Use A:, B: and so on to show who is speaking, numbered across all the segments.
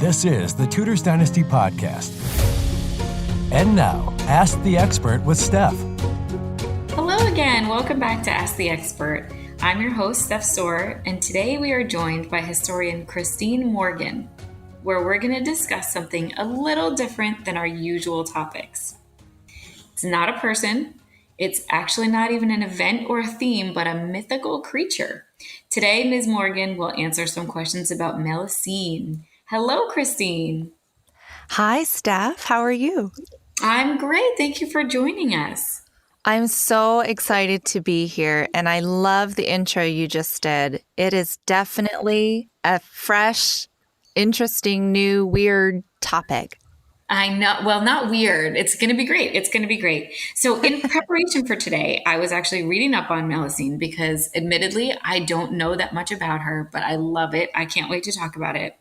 A: This is the Tudors Dynasty Podcast. And now, Ask the Expert with Steph.
B: Hello again. Welcome back to Ask the Expert. I'm your host, Steph Stohrer, and today we are joined by historian Christine Morgan, where we're going to discuss something a little different than our usual topics. It's not a person. It's actually not even an event or a theme, but a mythical creature. Today, Ms. Morgan will answer some questions about Melusine. Hello, Christine.
C: Hi, Steph. How are you?
B: I'm great. Thank you for joining us.
C: I'm so excited to be here, and I love the intro you just did. It is definitely a fresh, interesting, new, weird topic.
B: I know. Well, not weird. It's going to be great. It's going to be great. So in preparation for today, I was actually reading up on Melusine because admittedly, I don't know that much about her, but I love it. I can't wait to talk about it.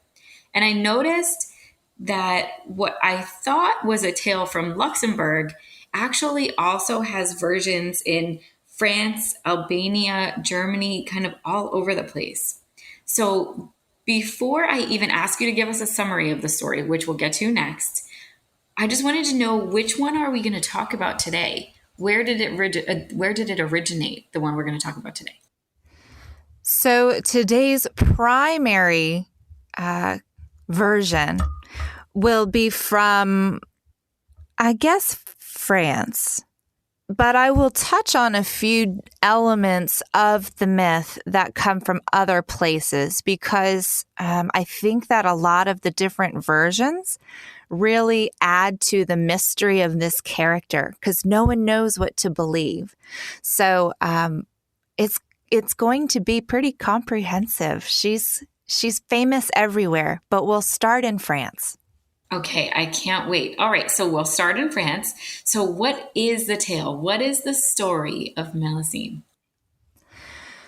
B: And I noticed that what I thought was a tale from Luxembourg actually also has versions in France, Albania, Germany, kind of all over the place. So before I even ask you to give us a summary of the story, which we'll get to next, I just wanted to know, which one are we going to talk about today? Where did it originate, the one we're going to talk about today?
C: So today's primary version will be from, I guess, France. But I will touch on a few elements of the myth that come from other places because I think that a lot of the different versions really add to the mystery of this character because no one knows what to believe. So it's going to be pretty comprehensive. She's famous everywhere, but we'll start in France.
B: Okay, I can't wait. All right, so we'll start in France. So what is the tale? What is the story of Melusine?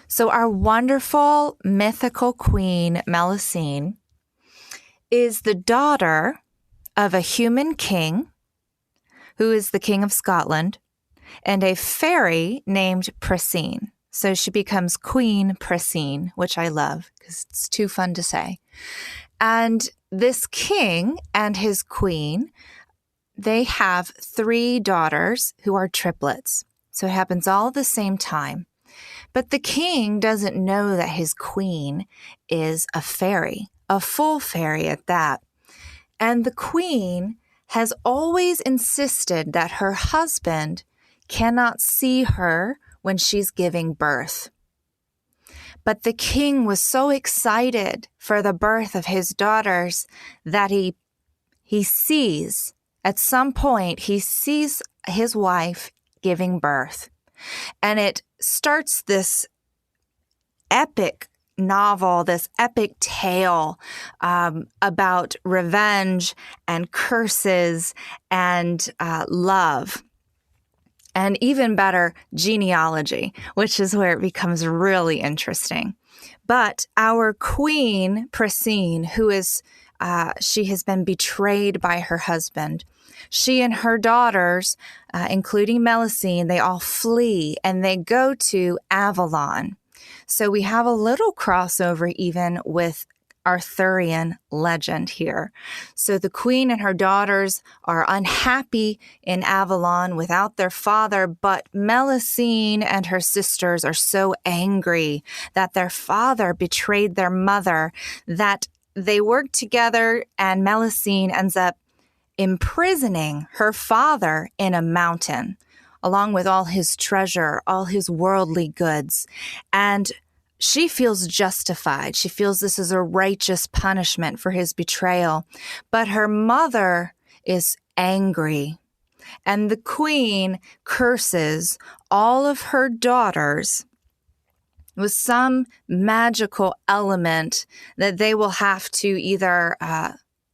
C: So our wonderful mythical queen, Melusine, is the daughter of a human king, who is the King of Scotland, and a fairy named Melusine. So she becomes Queen Melusine, which I love because it's too fun to say. And this king and his queen, they have 3 daughters who are triplets. So it happens all at the same time. But the king doesn't know that his queen is a fairy, a full fairy at that. And the queen has always insisted that her husband cannot see her when she's giving birth. But the king was so excited for the birth of his daughters that he sees, at some point, he sees his wife giving birth. And it starts this epic novel, this epic tale about revenge and curses and love. And even better, genealogy, which is where it becomes really interesting. But our queen, Melusine, who is, she has been betrayed by her husband. She and her daughters, including Melusine, they all flee and they go to Avalon. So we have a little crossover even with Arthurian legend here. So the queen and her daughters are unhappy in Avalon without their father, but Melusine and her sisters are so angry that their father betrayed their mother that they work together, and Melusine ends up imprisoning her father in a mountain along with all his treasure, all his worldly goods. And she feels justified. She feels this is a righteous punishment for his betrayal. But her mother is angry. And the queen curses all of her daughters with some magical element that they will have to either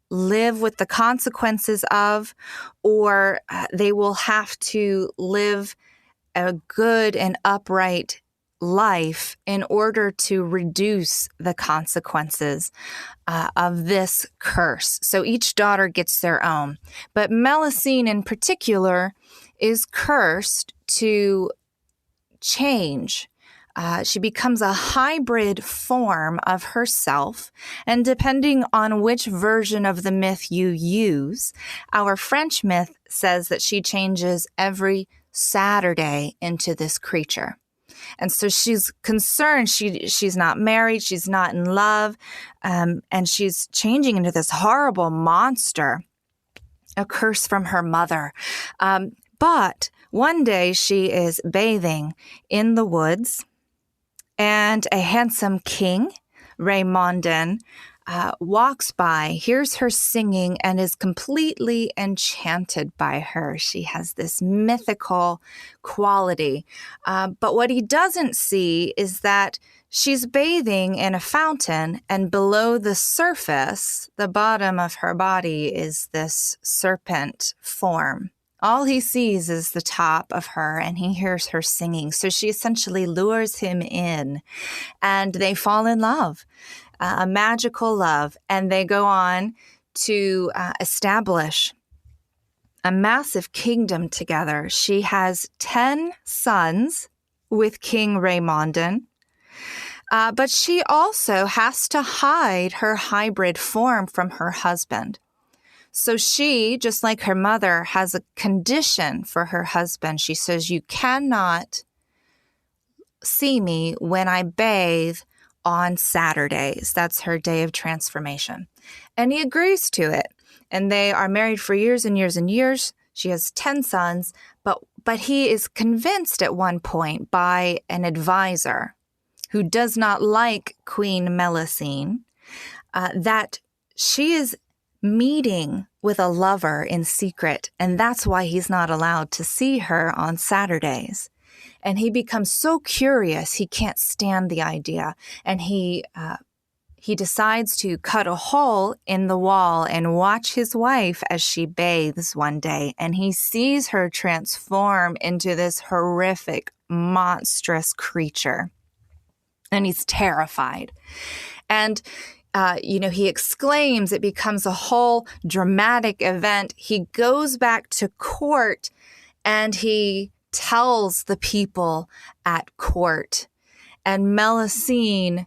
C: live with the consequences of, or they will have to live a good and upright life in order to reduce the consequences of this curse. So each daughter gets their own. But Melusine in particular is cursed to change She becomes a hybrid form of herself. And depending on which version of the myth you use, our French myth says that she changes every Saturday into this creature. And so she's concerned. She's not married. She's not in love. And she's changing into this horrible monster, a curse from her mother. But one day she is bathing in the woods, and a handsome king, Raymondin, walks by, hears her singing, and is completely enchanted by her. She has this mythical quality. But what he doesn't see is that she's bathing in a fountain, and below the surface, the bottom of her body, is this serpent form. All he sees is the top of her, and he hears her singing. So she essentially lures him in, and they fall in love, a magical love. And they go on to establish a massive kingdom together. She has 10 sons with King Raymondin, but she also has to hide her hybrid form from her husband. So she, just like her mother, has a condition for her husband. She says, "You cannot see me when I bathe on Saturdays." That's her day of transformation. And he agrees to it. And they are married for years and years and years. She has 10 sons, but he is convinced at one point by an advisor who does not like Queen Melusine that she is meeting with a lover in secret, and that's why he's not allowed to see her on Saturdays. And he becomes so curious, he can't stand the idea, and he decides to cut a hole in the wall and watch his wife as she bathes one day, and he sees her transform into this horrific, monstrous creature, and he's terrified. And he exclaims. It becomes a whole dramatic event. He goes back to court and he tells the people at court. And Melusine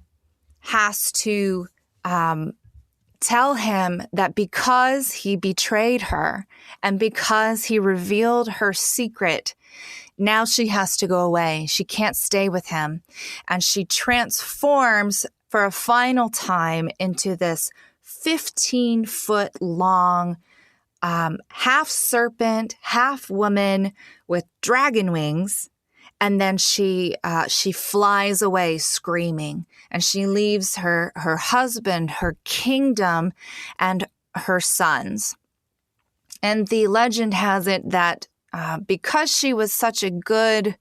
C: has to tell him that because he betrayed her and because he revealed her secret, now she has to go away. She can't stay with him. And she transforms for a final time into this 15-foot long, half serpent, half woman with dragon wings. And then she flies away screaming, and she leaves her husband, her kingdom, and her sons. And the legend has it that because she was such a good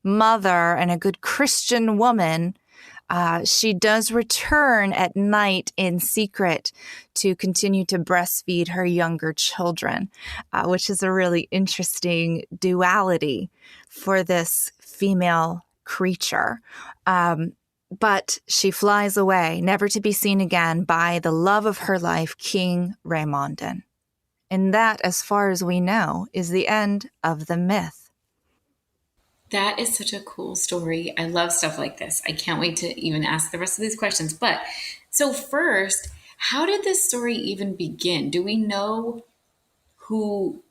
C: mother and a good Christian woman, she does return at night in secret to continue to breastfeed her younger children, which is a really interesting duality for this female creature. But she flies away, never to be seen again by the love of her life, King Raymondin. And that, as far as we know, is the end of the myth.
B: That is such a cool story. I love stuff like this. I can't wait to even ask the rest of these questions. But so first, how did this story even begin? Do we know who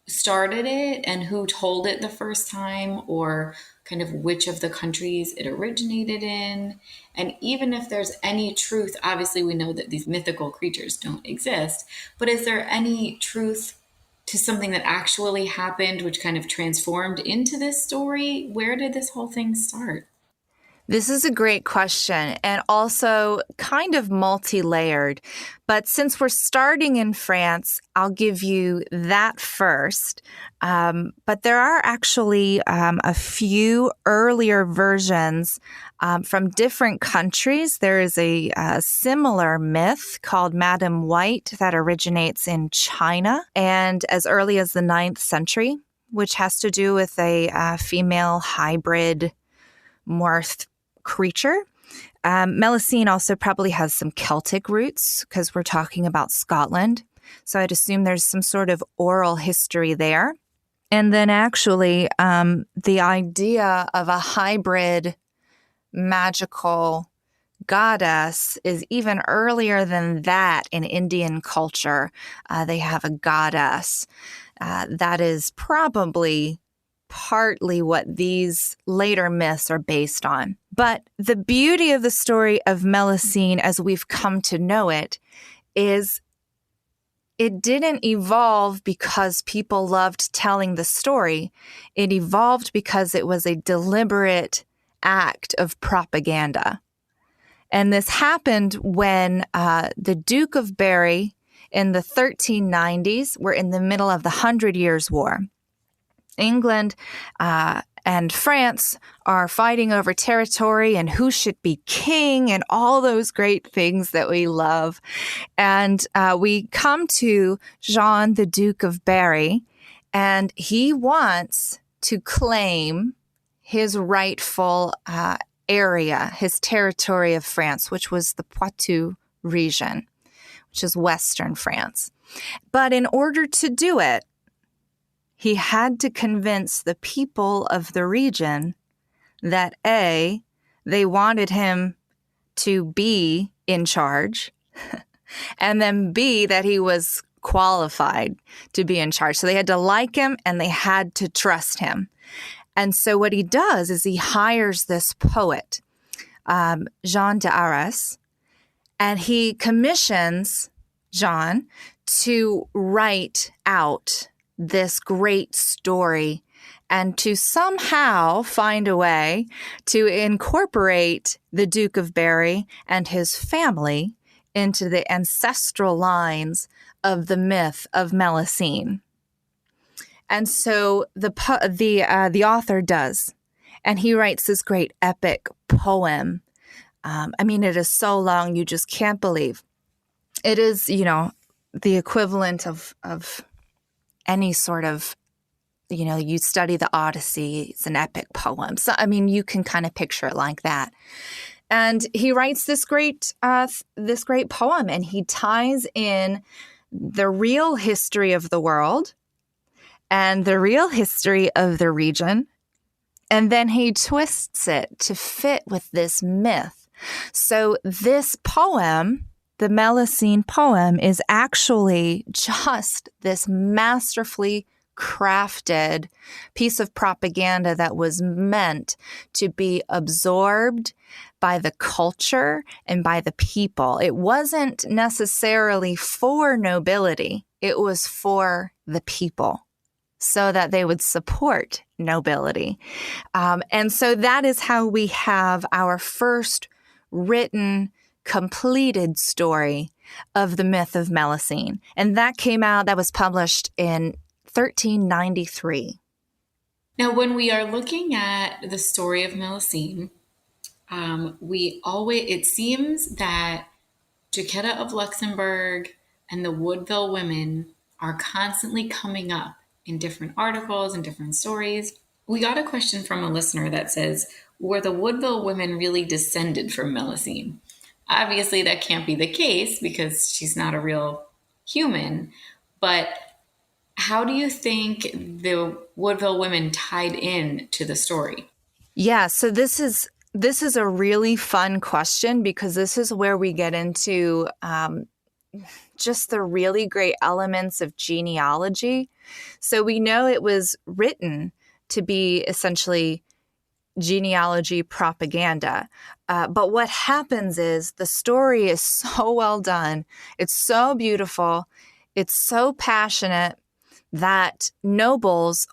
B: started it and who told it the first time, or kind of which of the countries it originated in? And even if there's any truth, obviously we know that these mythical creatures don't exist, but is there any truth to something that actually happened, which kind of transformed into this story? Where did this whole thing start?
C: This is a great question, and also kind of multi-layered. But since we're starting in France, I'll give you that first. But there are actually a few earlier versions from different countries. There is a similar myth called Madam White that originates in China and as early as the 9th century, which has to do with a female hybrid morph creature. Melusine also probably has some Celtic roots because we're talking about Scotland. So I'd assume there's some sort of oral history there. And then actually, the idea of a hybrid magical goddess is even earlier than that in Indian culture. They have a goddess. That is probably partly what these later myths are based on. But the beauty of the story of Melusine, as we've come to know it, is it didn't evolve because people loved telling the story. It evolved because it was a deliberate act of propaganda. And this happened when the Duke of Berry in the 1390s were in the middle of the 100 Years' War. England and France are fighting over territory and who should be king and all those great things that we love. And we come to Jean, the Duke of Berry, and he wants to claim his rightful area, his territory of France, which was the Poitou region, which is Western France. But in order to do it, he had to convince the people of the region that A, they wanted him to be in charge, and then B, that he was qualified to be in charge. So they had to like him and they had to trust him. And so what he does is he hires this poet, Jean d'Arras, and he commissions Jean to write out this great story and to somehow find a way to incorporate the Duke of Berry and his family into the ancestral lines of the myth of Melusine. And so the author does, and he writes this great epic poem. It is so long you just can't believe. It is, the equivalent of any sort of, you study the Odyssey, it's an epic poem. So, you can kind of picture it like that. And he writes this great poem, and he ties in the real history of the world and the real history of the region. And then he twists it to fit with this myth. So this poem, the Melusine poem, is actually just this masterfully crafted piece of propaganda that was meant to be absorbed by the culture and by the people. It wasn't necessarily for nobility. It was for the people so that they would support nobility. And so that is how we have our first written, completed story of the myth of Melusine. And that was published in 1393.
B: Now, when we are looking at the story of Melusine, it seems that Jacquetta of Luxembourg and the Woodville women are constantly coming up in different articles and different stories. We got a question from a listener that says, were the Woodville women really descended from Melusine? Obviously, that can't be the case because she's not a real human. But how do you think the Woodville women tied in to the story?
C: Yeah, so this is a really fun question because this is where we get into just the really great elements of genealogy. So we know it was written to be essentially genealogy propaganda. But what happens is the story is so well done. It's so beautiful. It's so passionate that nobles,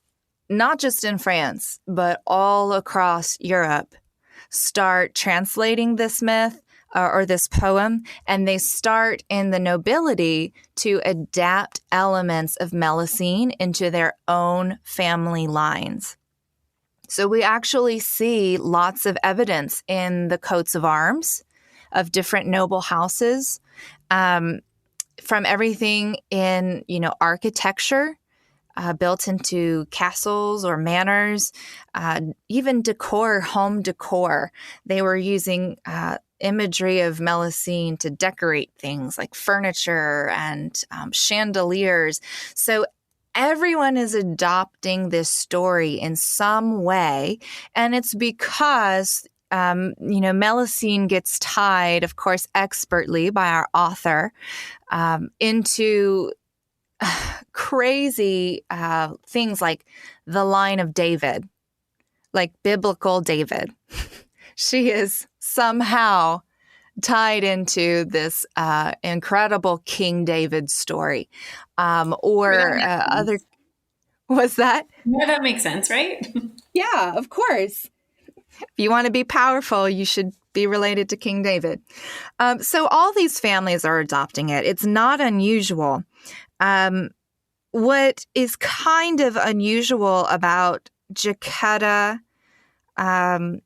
C: not just in France, but all across Europe, start translating this myth or this poem, and they start in the nobility to adapt elements of Melusine into their own family lines. So we actually see lots of evidence in the coats of arms of different noble houses, from everything in, architecture, built into castles or manors, even decor, home decor. They were using imagery of Melusine to decorate things like furniture and chandeliers. So everyone is adopting this story in some way. And it's because, Melusine gets tied, of course, expertly by our author, into crazy things like the line of David, like biblical David. She is somehow tied into this incredible King David story. Other. Was that?
B: Yeah, that makes sense, right?
C: Yeah, of course. If you want to be powerful, you should be related to King David. So all these families are adopting it. It's not unusual. What is kind of unusual about Jacquetta and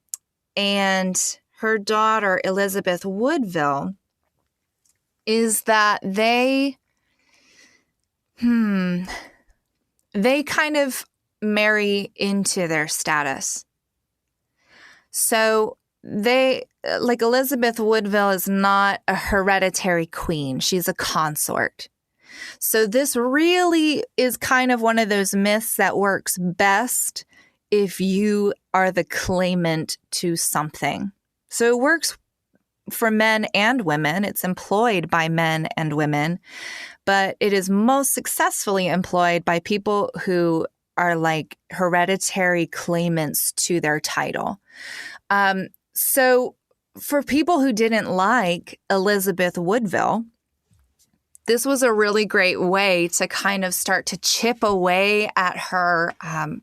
C: her daughter, Elizabeth Woodville, is that they kind of marry into their status. So like Elizabeth Woodville is not a hereditary queen. She's a consort. So this really is kind of one of those myths that works best if you are the claimant to something. So it works for men and women. It's employed by men and women, but it is most successfully employed by people who are like hereditary claimants to their title. So for people who didn't like Elizabeth Woodville, this was a really great way to kind of start to chip away at her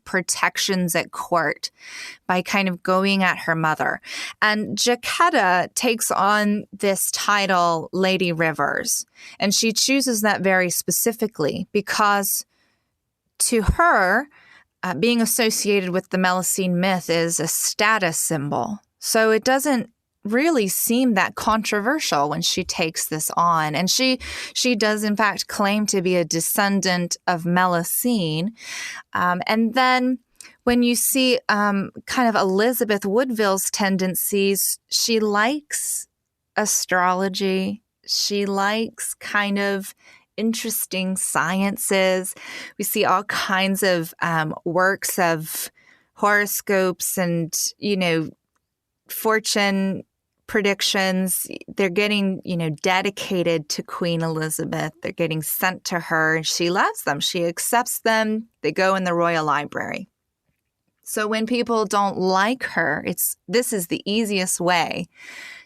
C: protections at court by kind of going at her mother. And Jacquetta takes on this title, Lady Rivers, and she chooses that very specifically because to her, being associated with the Melusine myth is a status symbol. So it doesn't really seem that controversial when she takes this on. And she does, in fact, claim to be a descendant of Melusine. And then when you see kind of Elizabeth Woodville's tendencies, she likes astrology. She likes kind of interesting sciences. We see all kinds of works of horoscopes and, fortune predictions. They're getting, dedicated to Queen Elizabeth. They're getting sent to her. She loves them. She accepts them. They go in the Royal Library. So when people don't like her, this is the easiest way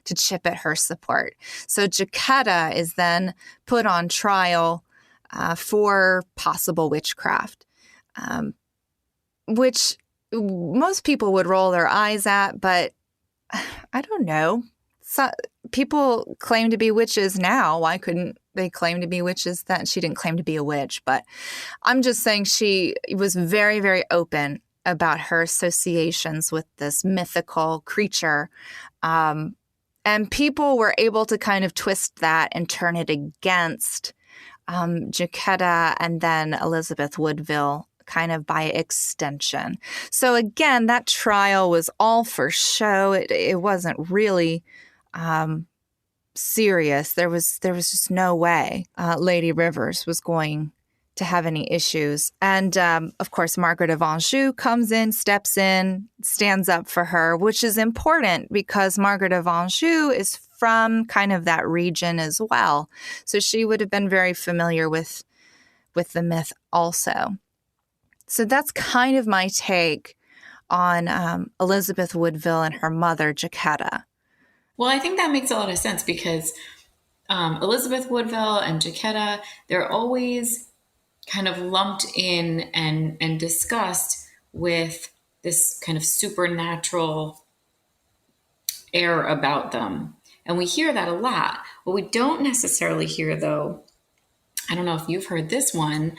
C: to chip at her support. So Jacquetta is then put on trial for possible witchcraft, which most people would roll their eyes at, but I don't know. So, people claim to be witches now. Why couldn't they claim to be witches then? She didn't claim to be a witch, but I'm just saying she was very, very open about her associations with this mythical creature. And people were able to kind of twist that and turn it against Jacquetta and then Elizabeth Woodville kind of by extension. So again, that trial was all for show. It wasn't really serious. There was just no way Lady Rivers was going to have any issues. And of course, Margaret of Anjou comes in, steps in, stands up for her, which is important because Margaret of Anjou is from kind of that region as well. So she would have been very familiar with the myth also. So that's kind of my take on Elizabeth Woodville and her mother, Jacquetta.
B: Well, I think that makes a lot of sense because Elizabeth Woodville and Jacquetta, they're always kind of lumped in and discussed with this kind of supernatural air about them. And we hear that a lot. What we don't necessarily hear, though, I don't know if you've heard this one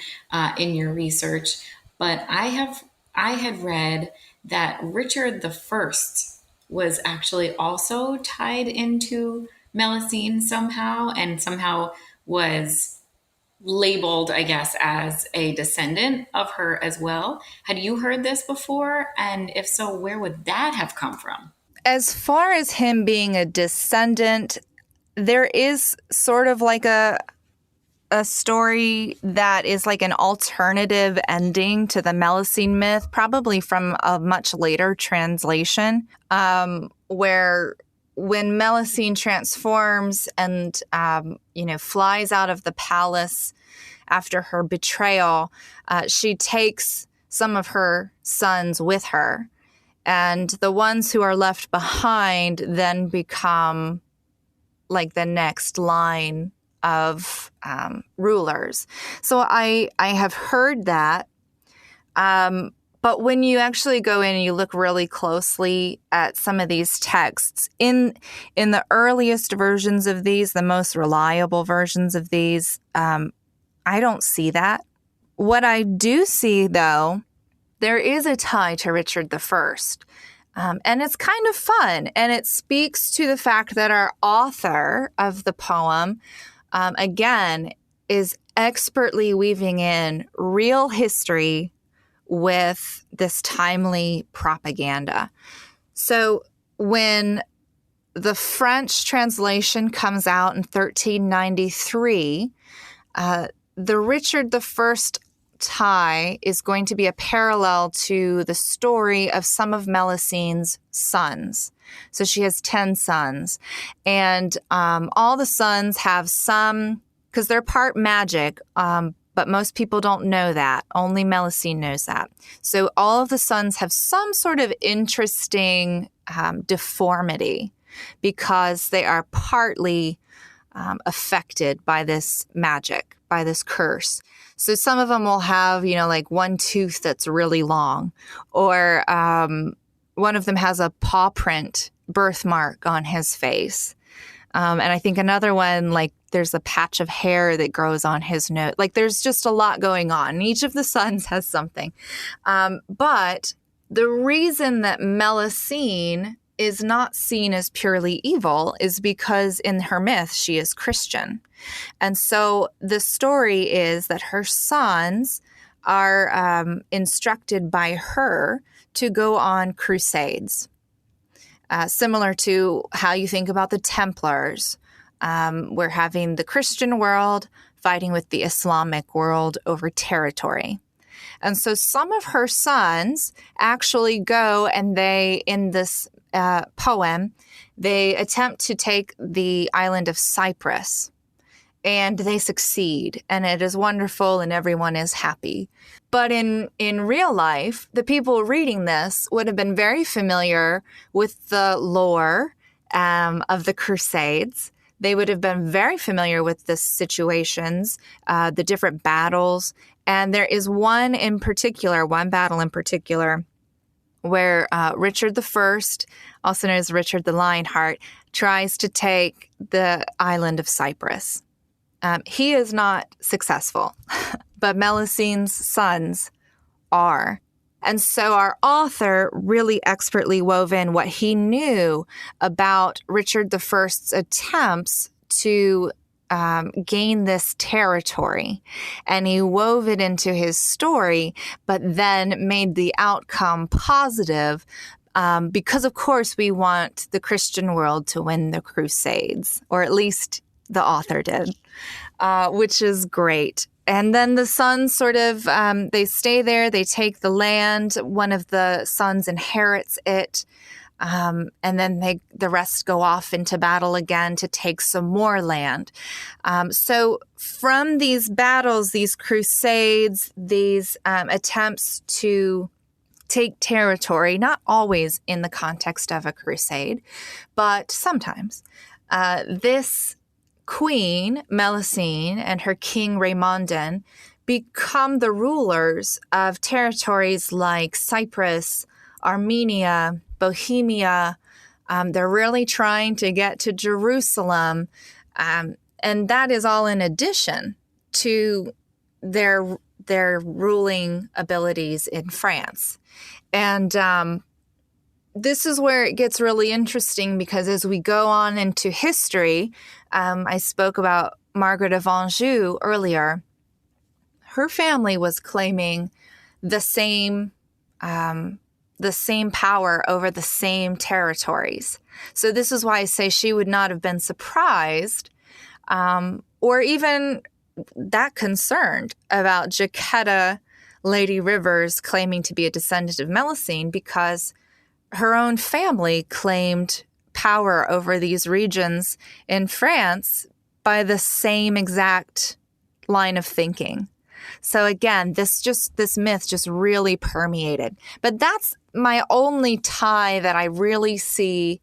B: in your research, but I had read that Richard I was actually also tied into Melusine somehow and somehow was labeled, I guess, as a descendant of her as well. Had you heard this before? And if so, where would that have come from?
C: As far as him being a descendant, there is sort of like a a story that is like an alternative ending to the Melusine myth, probably from a much later translation, where when Melusine transforms and, flies out of the palace after her betrayal, she takes some of her sons with her. And the ones who are left behind then become like the next line of rulers. So I have heard that. But when you actually go in and you look really closely at some of these texts, in the earliest versions of these, the most reliable versions of these, I don't see that. What I do see, though, there is a tie to Richard I. And it's kind of fun. And it speaks to the fact that our author of the poem, again, is expertly weaving in real history with this timely propaganda. So when the French translation comes out in 1393, the Richard I tie is going to be a parallel to the story of some of Melusine's sons. So she has 10 sons, and all the sons have some, because they're part magic, but most people don't know that. Only Melusine knows that. So all of the sons have some sort of interesting deformity because they are partly affected by this magic, by this curse. So some of them will have, like one tooth that's really long, or one of them has a paw print birthmark on his face. And I think another one, like there's a patch of hair that grows on his nose. Like there's just a lot going on. Each of the sons has something. But the reason that Melusine is not seen as purely evil is because in her myth, she is Christian. And so the story is that her sons are instructed by her to go on crusades, similar to how you think about the Templars. We're having the Christian world fighting with the Islamic world over territory. And so some of her sons actually go and they, in this poem, they attempt to take the island of Cyprus. And they succeed, and it is wonderful, and everyone is happy. But in real life, the people reading this would have been very familiar with the lore of the Crusades. They would have been very familiar with the situations, the different battles. And there is one battle in particular, where Richard I, also known as Richard the Lionheart, tries to take the island of Cyprus. He is not successful, but Melusine's sons are. And so our author really expertly wove in what he knew about Richard I's attempts to gain this territory. And he wove it into his story, but then made the outcome positive because, of course, we want the Christian world to win the Crusades, or at least the author did, which is great. And then the sons sort of, they stay there, they take the land, one of the sons inherits it, and then the rest go off into battle again to take some more land. So from these battles, these crusades, these attempts to take territory, not always in the context of a crusade, but sometimes, this Queen Melusine and her king Raymondin become the rulers of territories like Cyprus, Armenia, Bohemia. They're really trying to get to Jerusalem. And that is all in addition to their ruling abilities in France. And this is where it gets really interesting, because as we go on into history, I spoke about Margaret of Anjou earlier. Her family was claiming the same power over the same territories. So this is why I say she would not have been surprised, or even that concerned about Jaquetta, Lady Rivers, claiming to be a descendant of Melusine because her own family claimed power over these regions in France by the same exact line of thinking. So again, this myth just really permeated. But that's my only tie that I really see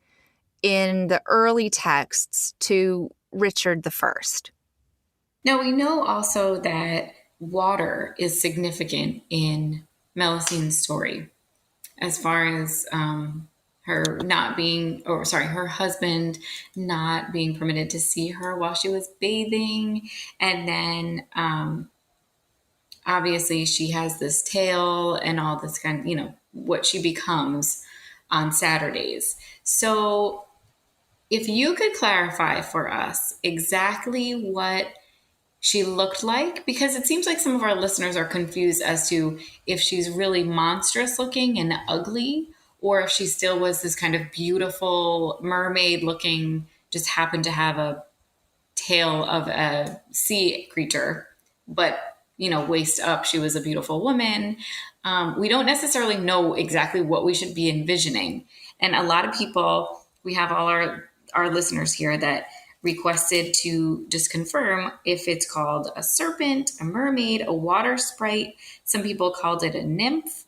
C: in the early texts to Richard I.
B: Now, we know also that water is significant in Melusine's story, as far as her not being, or sorry, her husband not being permitted to see her while she was bathing. And then obviously she has this tail and all this kind of, what she becomes on Saturdays. So if you could clarify for us exactly what she looked like, because it seems like some of our listeners are confused as to if she's really monstrous looking and ugly, or if she still was this kind of beautiful mermaid looking, just happened to have a tail of a sea creature, but waist up, she was a beautiful woman. We don't necessarily know exactly what we should be envisioning. And a lot of people, we have all our listeners here that requested to just confirm if it's called a serpent, a mermaid, a water sprite. Some people called it a nymph,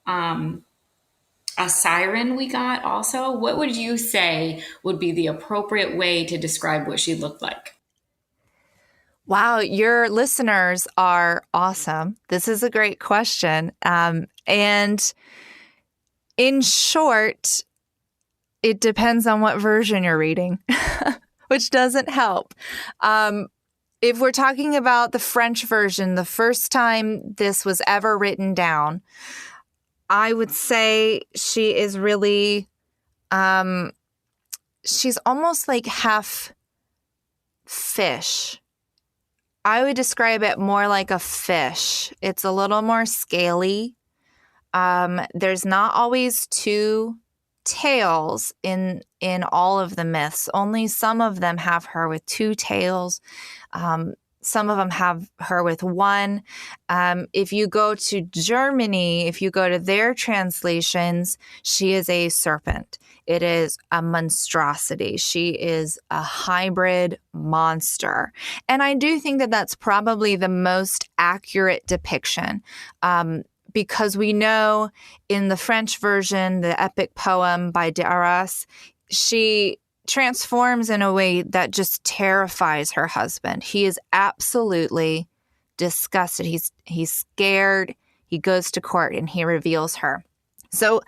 B: a siren we got also. What would you say would be the appropriate way to describe what she looked like?
C: Wow, your listeners are awesome. This is a great question. And in short, it depends on what version you're reading, which doesn't help. If we're talking about the French version, the first time this was ever written down, I would say she is really, she's almost like half fish. I would describe it more like a fish. It's a little more scaly. There's not always two tails in all of the myths. Only some of them have her with two tails. Some of them have her with one. If you go to Germany, if you go to their translations, she is a serpent. It is a monstrosity. She is a hybrid monster. And I do think that that's probably the most accurate depiction. Because we know in the French version, the epic poem by d'Arras, she transforms in a way that just terrifies her husband. He is absolutely disgusted. He's scared. He goes to court and he reveals her. So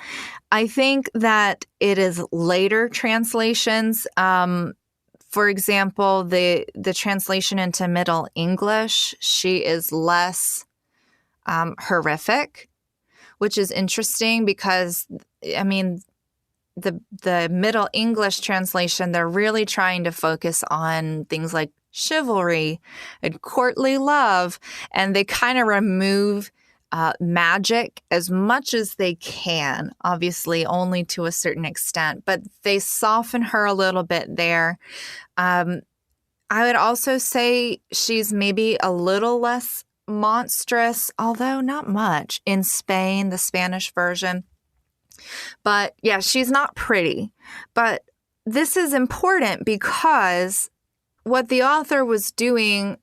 C: I think that it is later translations. For example, the translation into Middle English, she is less horrific, which is interesting because, I mean, the Middle English translation, they're really trying to focus on things like chivalry and courtly love, and they kind of remove magic as much as they can, obviously only to a certain extent, but they soften her a little bit there. I would also say she's maybe a little less monstrous, although not much, in Spain, the Spanish version. But yeah, she's not pretty. But this is important because what the author was doing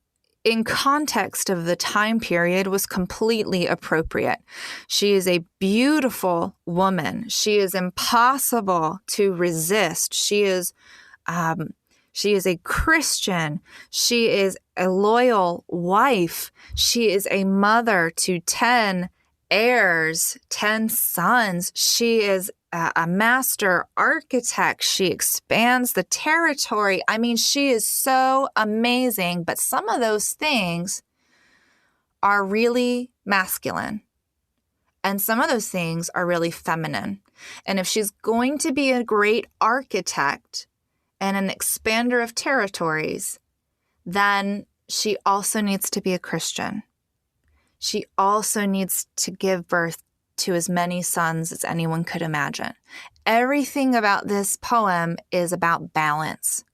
C: in context of the time period was completely appropriate. She is a beautiful woman. She is impossible to resist. She is a Christian. She is a loyal wife. She is a mother to 10 heirs, 10 sons. She is a master architect. She expands the territory. I mean, she is so amazing, but some of those things are really masculine. And some of those things are really feminine. And if she's going to be a great architect and an expander of territories, then she also needs to be a Christian. She also needs to give birth to as many sons as anyone could imagine. Everything about this poem is about balance.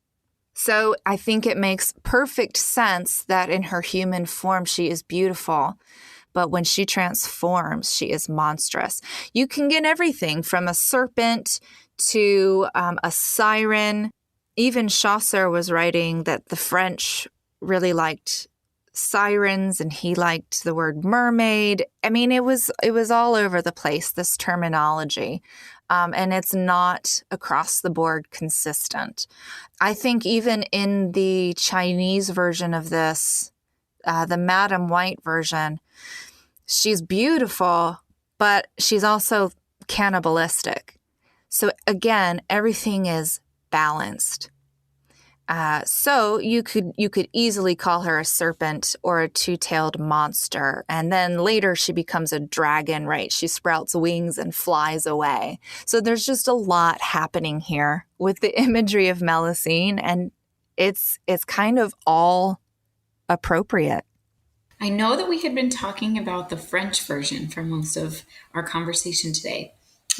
C: So I think it makes perfect sense that in her human form, she is beautiful. But when she transforms, she is monstrous. You can get everything from a serpent to a siren. Even Chaucer was writing that the French really liked sirens, and he liked the word mermaid. I mean, it was all over the place, this terminology. And it's not across the board consistent. I think even in the Chinese version of this, the Madam White version, she's beautiful, but she's also cannibalistic. So again, everything is balanced. So you could easily call her a serpent or a two-tailed monster. And then later she becomes a dragon, right? She sprouts wings and flies away. So there's just a lot happening here with the imagery of Melusine, and it's kind of all appropriate.
B: I know that we had been talking about the French version for most of our conversation today,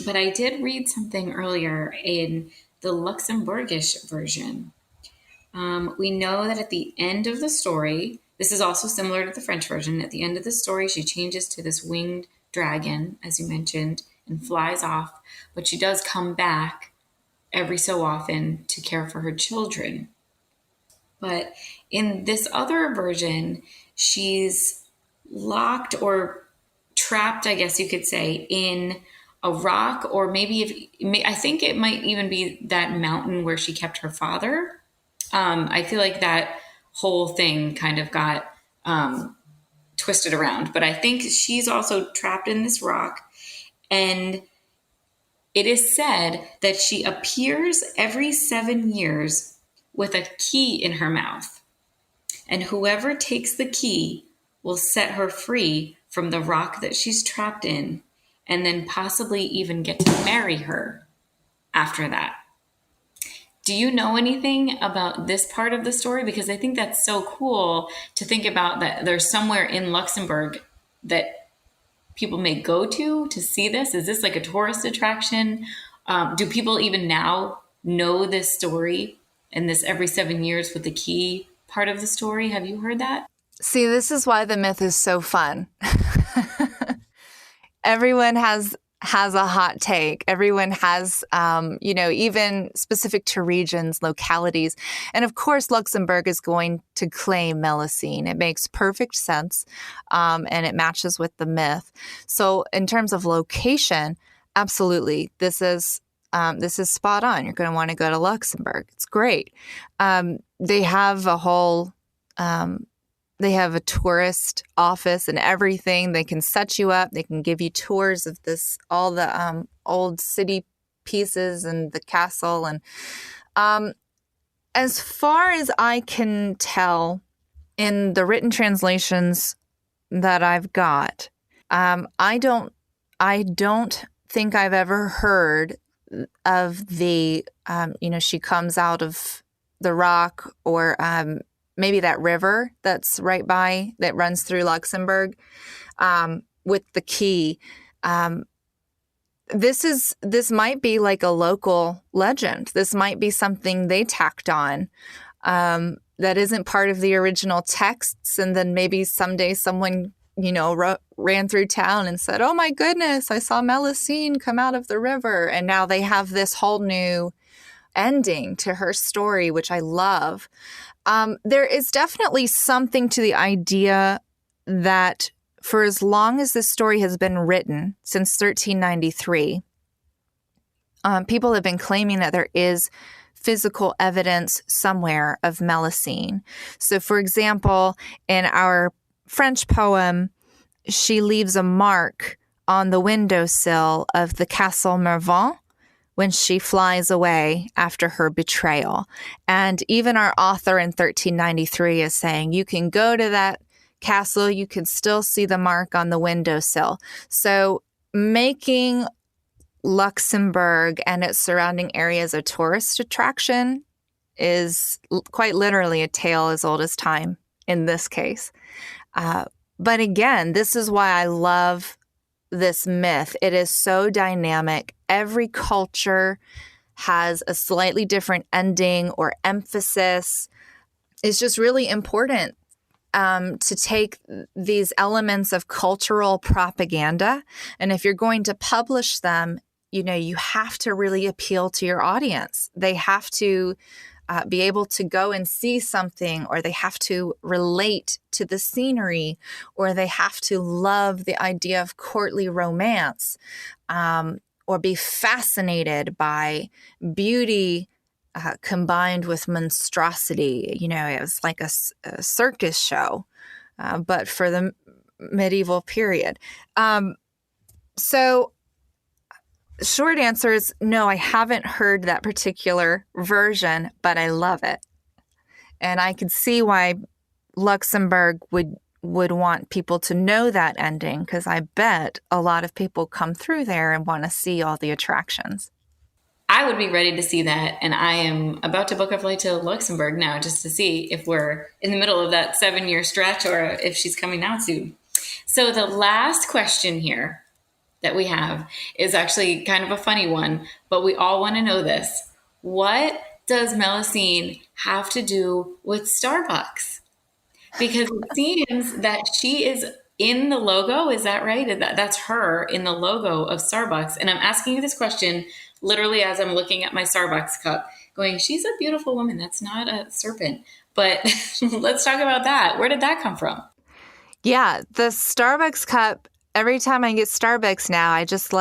B: but I did read something earlier in the Luxembourgish version. We know that at the end of the story, this is also similar to the French version. At the end of the story, she changes to this winged dragon, as you mentioned, and flies off. But she does come back every so often to care for her children. But in this other version, she's locked or trapped, I guess you could say, in a rock, or I think it might even be that mountain where she kept her father. I feel like that whole thing kind of got twisted around, but I think she's also trapped in this rock. And it is said that she appears every 7 years with a key in her mouth. And whoever takes the key will set her free from the rock that she's trapped in, and then possibly even get to marry her after that. Do you know anything about this part of the story? Because I think that's so cool to think about, that there's somewhere in Luxembourg that people may go to see this. Is this like a tourist attraction? Do people even now know this story and this every 7 years with the key part of the story? Have you heard that?
C: See, this is why the myth is so fun. Everyone has a hot take. Everyone has, even specific to regions, localities. And of course, Luxembourg is going to claim Melusine. It makes perfect sense, and it matches with the myth. So in terms of location, absolutely, this is spot on. You're going to want to go to Luxembourg. It's great. They have a whole... They have a tourist office and everything. They can set you up. They can give you tours of all the old city pieces and the castle. And as far as I can tell, in the written translations that I've got, I don't think I've ever heard of the she comes out of the rock, or maybe that river that's right by, that runs through Luxembourg, with the key. This might be like a local legend. This might be something they tacked on, that isn't part of the original texts. And then maybe someday someone, ran through town and said, "Oh my goodness, I saw Melusine come out of the river." And now they have this whole new ending to her story, which I love. There is definitely something to the idea that for as long as this story has been written, since 1393, people have been claiming that there is physical evidence somewhere of Melusine. So, for example, in our French poem, she leaves a mark on the windowsill of the Castle Mervent when she flies away after her betrayal. And even our author in 1393 is saying, you can go to that castle, you can still see the mark on the windowsill. So making Luxembourg and its surrounding areas a tourist attraction is quite literally a tale as old as time in this case. But again, this is why I love this myth. It is so dynamic. Every culture has a slightly different ending or emphasis. It's just really important to take these elements of cultural propaganda. And if you're going to publish them, you have to really appeal to your audience. They have to be able to go and see something, or they have to relate to the scenery, or they have to love the idea of courtly romance, or be fascinated by beauty combined with monstrosity. It was like a circus show, but for the medieval period. So short answer is no, I haven't heard that particular version, but I love it. And I could see why Luxembourg would want people to know that ending, because I bet a lot of people come through there and want to see all the attractions.
B: I would be ready to see that. And I am about to book a flight to Luxembourg now just to see if we're in the middle of that 7-year stretch or if she's coming out soon. So the last question here that we have is actually kind of a funny one, but we all want to know this. What does Melusine have to do with Starbucks? Because it seems that she is in the logo. Is that right? That's her in the logo of Starbucks. And I'm asking you this question literally as I'm looking at my Starbucks cup, going, she's a beautiful woman. That's not a serpent. But let's talk about that. Where did that come from?
C: Yeah, the Starbucks cup, every time I get Starbucks now, I just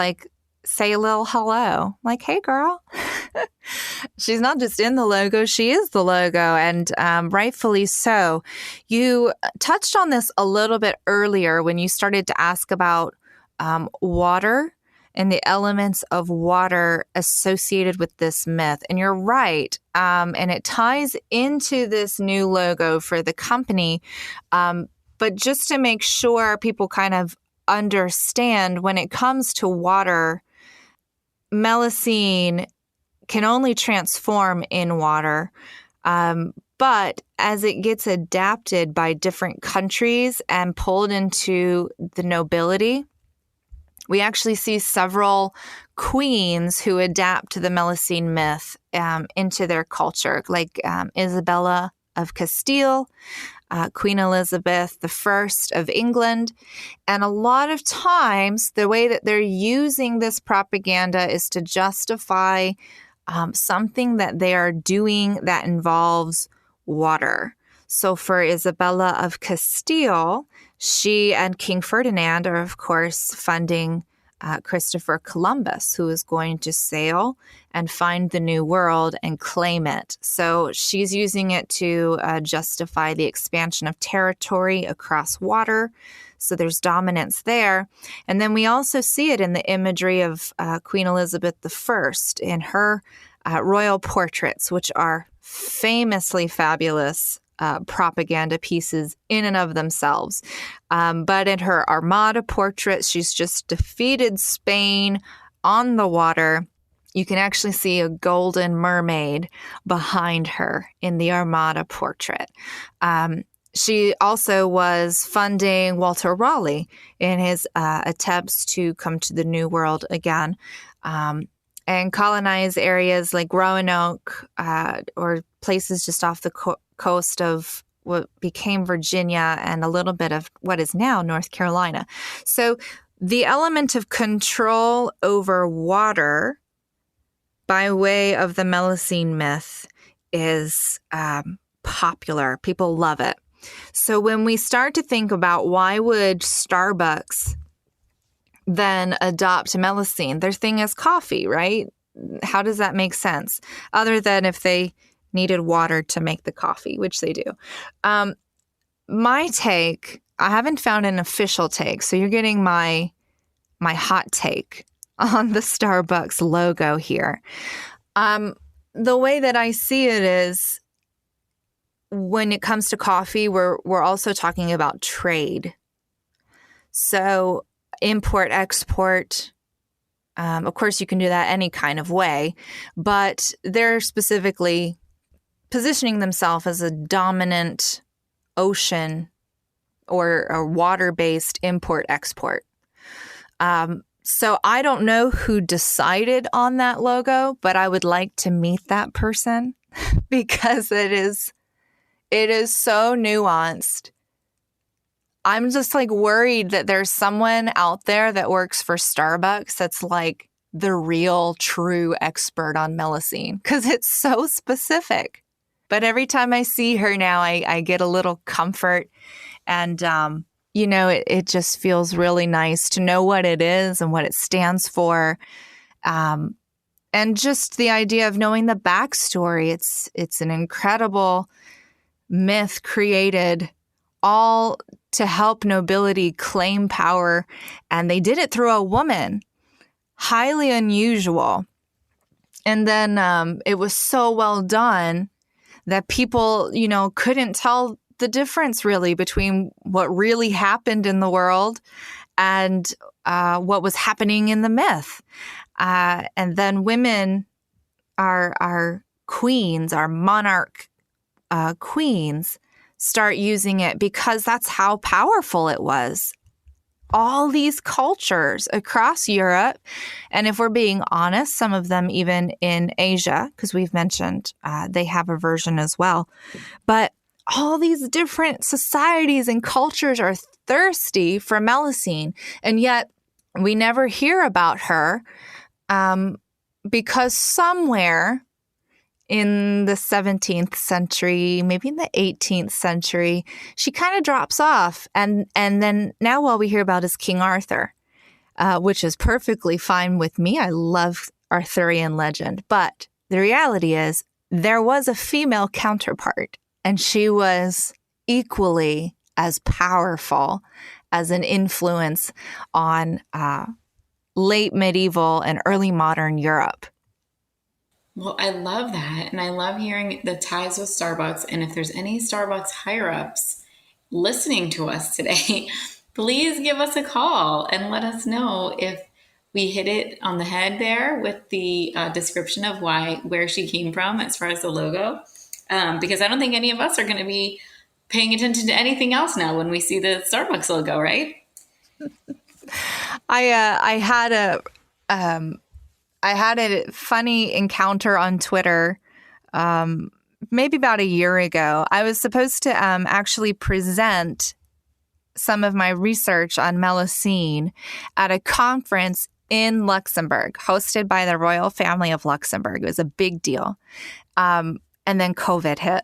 C: say a little hello. Like, hey, girl. She's not just in the logo, she is the logo, and rightfully so. You touched on this a little bit earlier when you started to ask about water and the elements of water associated with this myth. And you're right. And it ties into this new logo for the company. But just to make sure people kind of understand, when it comes to water, Melusine can only transform in water. But as it gets adapted by different countries and pulled into the nobility, we actually see several queens who adapt the Melusine myth into their culture, like Isabella of Castile, Queen Elizabeth I of England. And a lot of times, the way that they're using this propaganda is to justify something that they are doing that involves water. So for Isabella of Castile, she and King Ferdinand are, of course, funding Christopher Columbus, who is going to sail and find the New World and claim it. So she's using it to justify the expansion of territory across water. So there's dominance there. And then we also see it in the imagery of Queen Elizabeth I in her royal portraits, which are famously fabulous propaganda pieces in and of themselves. But in her Armada portrait, she's just defeated Spain on the water. You can actually see a golden mermaid behind her in the Armada portrait. She also was funding Walter Raleigh in his attempts to come to the New World again and colonize areas like Roanoke or places just off the coast of what became Virginia and a little bit of what is now North Carolina. So the element of control over water by way of the Melusine myth is popular. People love it. So when we start to think about why would Starbucks then adopt Melusine, their thing is coffee, right? How does that make sense? Other than if they needed water to make the coffee, which they do. My take, I haven't found an official take, so you're getting my hot take on the Starbucks logo here. The way that I see it is, when it comes to coffee, we're also talking about trade. So import, export, of course you can do that any kind of way, but they're specifically positioning themselves as a dominant ocean or a water-based import-export. So I don't know who decided on that logo, but I would like to meet that person because it is so nuanced. I'm just like worried that there's someone out there that works for Starbucks that's like the real true expert on Melusine because it's so specific. But every time I see her now, I get a little comfort and, it just feels really nice to know what it is and what it stands for. And just the idea of knowing the backstory. It's an incredible myth created all to help nobility claim power. And they did it through a woman. Highly unusual. And then it was so well done that people, couldn't tell the difference really between what really happened in the world and what was happening in the myth. And then women, our queens, our monarch queens, start using it because that's how powerful it was. All these cultures across Europe, and if we're being honest, some of them even in Asia, because we've mentioned they have a version as well. But all these different societies and cultures are thirsty for Melusine, and yet we never hear about her because somewhere in the 17th century, maybe in the 18th century, she kind of drops off. And then now all we hear about is King Arthur, which is perfectly fine with me. I love Arthurian legend. But the reality is there was a female counterpart, and she was equally as powerful as an influence on late medieval and early modern Europe.
B: Well, I love that. And I love hearing the ties with Starbucks. And if there's any Starbucks higher ups listening to us today, please give us a call and let us know if we hit it on the head there with the description of where she came from as far as the logo. Because I don't think any of us are going to be paying attention to anything else now when we see the Starbucks logo, right?
C: I had a funny encounter on Twitter maybe about a year ago. I was supposed to actually present some of my research on Melusine at a conference in Luxembourg, hosted by the royal family of Luxembourg. It was a big deal. And then COVID hit.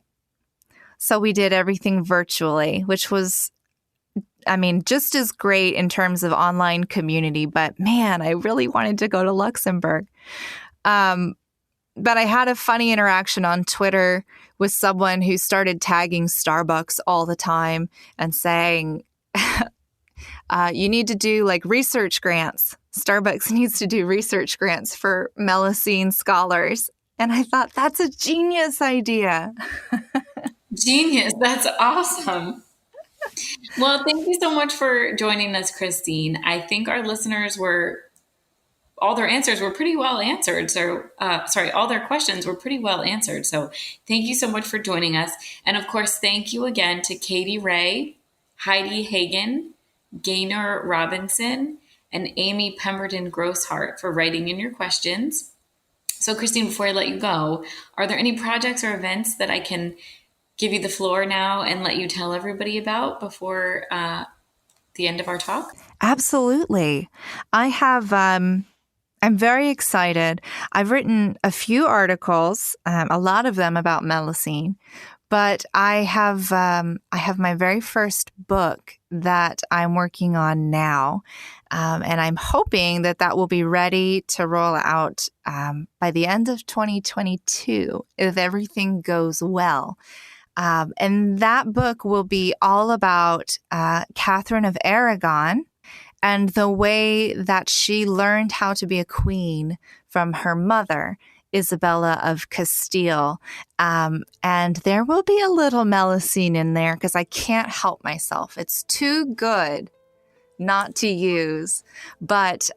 C: So we did everything virtually, which was, just as great in terms of online community. But man, I really wanted to go to Luxembourg. But I had a funny interaction on Twitter with someone who started tagging Starbucks all the time and saying, you need to do like research grants. Starbucks needs to do research grants for Melusine scholars. And I thought, that's a genius idea.
B: Genius. That's awesome. Well, thank you so much for joining us, Christine. I think our listeners all their answers were pretty well answered. So, all their questions were pretty well answered. So thank you so much for joining us. And of course, thank you again to Katie Ray, Heidi Hagen, Gaynor Robinson, and Amy Pemberton Grosshart for writing in your questions. So Christine, before I let you go, are there any projects or events that I can give you the floor now and let you tell everybody about before the end of our talk?
C: Absolutely. I have, I'm very excited. I've written a few articles, a lot of them about Melusine, but I have my very first book that I'm working on now. And I'm hoping that will be ready to roll out by the end of 2022, if everything goes well. And that book will be all about Catherine of Aragon and the way that she learned how to be a queen from her mother, Isabella of Castile. And there will be a little Melusine in there because I can't help myself. It's too good not to use. But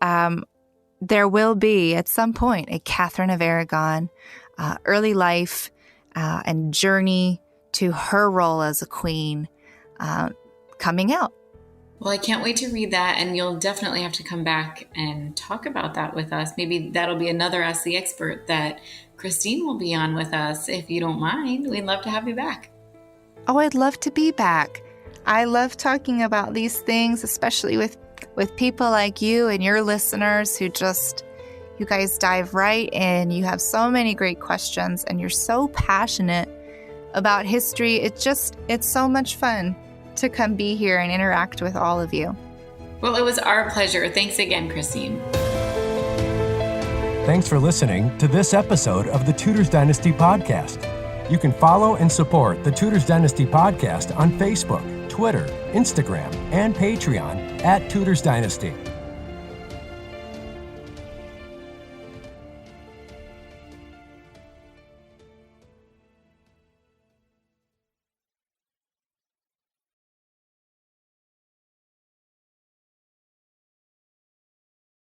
C: there will be, at some point, a Catherine of Aragon early life and journey to her role as a queen coming out.
B: Well, I can't wait to read that, and you'll definitely have to come back and talk about that with us. Maybe that'll be another Ask the Expert that Christine will be on with us, if you don't mind. We'd love to have you back.
C: Oh, I'd love to be back. I love talking about these things, especially with people like you and your listeners who you guys dive right in. You have so many great questions, and you're so passionate about history. It's so much fun to come be here and interact with all of you.
B: Well, it was our pleasure. Thanks again, Christine.
A: Thanks for listening to this episode of the Tudors Dynasty Podcast. You can follow and support the Tudors Dynasty Podcast on Facebook, Twitter, Instagram, and Patreon @Tudors Dynasty.